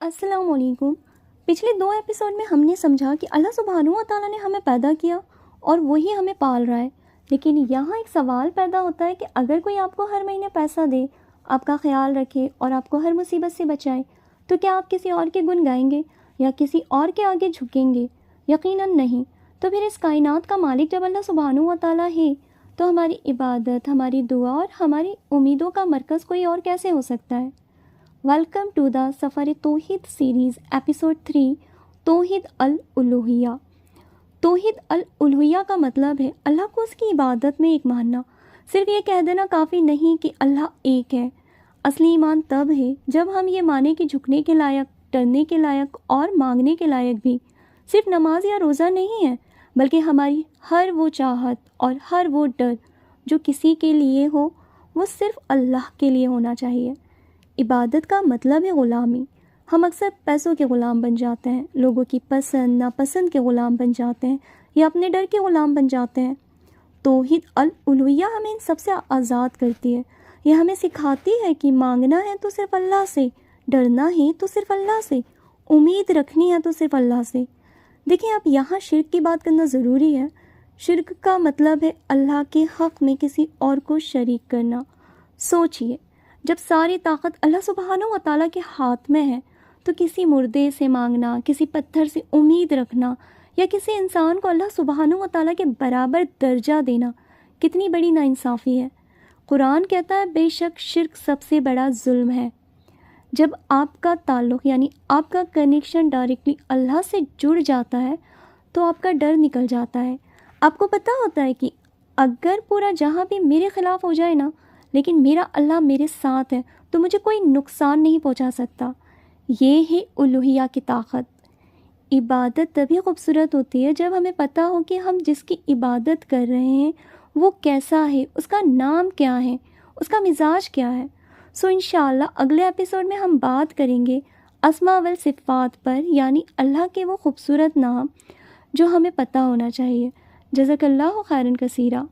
السلام علیکم۔ پچھلے 2 ایپیسوڈ میں ہم نے سمجھا کہ اللہ سبحانہ و تعالیٰ نے ہمیں پیدا کیا اور وہی ہمیں پال رہا ہے، لیکن یہاں ایک سوال پیدا ہوتا ہے کہ اگر کوئی آپ کو ہر مہینے پیسہ دے، آپ کا خیال رکھے اور آپ کو ہر مصیبت سے بچائے، تو کیا آپ کسی اور کے گن گائیں گے یا کسی اور کے آگے جھکیں گے؟ یقیناً نہیں۔ تو پھر اس کائنات کا مالک جب اللہ سبحانہ و تعالیٰ ہے تو ہماری عبادت، ہماری دعا اور ہماری امیدوں کا مرکز کوئی اور کیسے ہو سکتا ہے؟ ویلکم ٹو دا سفر توحید سیریز ایپیسوڈ 3 توحید الالوہیہ۔ توحید الالوہیہ کا مطلب ہے اللہ کو اس کی عبادت میں ایک ماننا۔ صرف یہ کہہ دینا کافی نہیں کہ اللہ ایک ہے۔ اصلی ایمان تب ہے جب ہم یہ مانیں کہ جھکنے کے لائق، ڈرنے کے لائق اور مانگنے کے لائق بھی صرف نماز یا روزہ نہیں ہے، بلکہ ہماری ہر وہ چاہت اور ہر وہ ڈر جو کسی کے لیے ہو، وہ صرف اللہ کے لیے ہونا چاہیے۔ عبادت کا مطلب ہے غلامی۔ ہم اکثر پیسوں کے غلام بن جاتے ہیں، لوگوں کی پسند ناپسند کے غلام بن جاتے ہیں یا اپنے ڈر کے غلام بن جاتے ہیں۔ توحید الالوہیہ ہمیں ان سب سے آزاد کرتی ہے۔ یہ ہمیں سکھاتی ہے کہ مانگنا ہے تو صرف اللہ سے، ڈرنا ہے تو صرف اللہ سے، امید رکھنی ہے تو صرف اللہ سے۔ دیکھیں، اب یہاں شرک کی بات کرنا ضروری ہے۔ شرک کا مطلب ہے اللہ کے حق میں کسی اور کو شریک کرنا۔ سوچئے، جب ساری طاقت اللہ سبحانہ و تعالیٰ کے ہاتھ میں ہے تو کسی مردے سے مانگنا، کسی پتھر سے امید رکھنا یا کسی انسان کو اللہ سبحانہ و تعالیٰ کے برابر درجہ دینا کتنی بڑی ناانصافی ہے۔ قرآن کہتا ہے بے شک شرک سب سے بڑا ظلم ہے۔ جب آپ کا تعلق یعنی آپ کا کنیکشن ڈائریکٹلی اللہ سے جڑ جاتا ہے تو آپ کا ڈر نکل جاتا ہے۔ آپ کو پتہ ہوتا ہے کہ اگر پورا جہاں بھی میرے خلاف ہو جائے نا، لیکن میرا اللہ میرے ساتھ ہے تو مجھے کوئی نقصان نہیں پہنچا سکتا۔ یہ ہے الوہیہ کی طاقت۔ عبادت تبھی خوبصورت ہوتی ہے جب ہمیں پتہ ہو کہ ہم جس کی عبادت کر رہے ہیں وہ کیسا ہے، اس کا نام کیا ہے، اس کا مزاج کیا ہے۔ سو انشاءاللہ اگلے ایپیسوڈ میں ہم بات کریں گے اسماء والصفات پر، یعنی اللہ کے وہ خوبصورت نام جو ہمیں پتہ ہونا چاہیے۔ جزاک اللہ خیرا کثیرا۔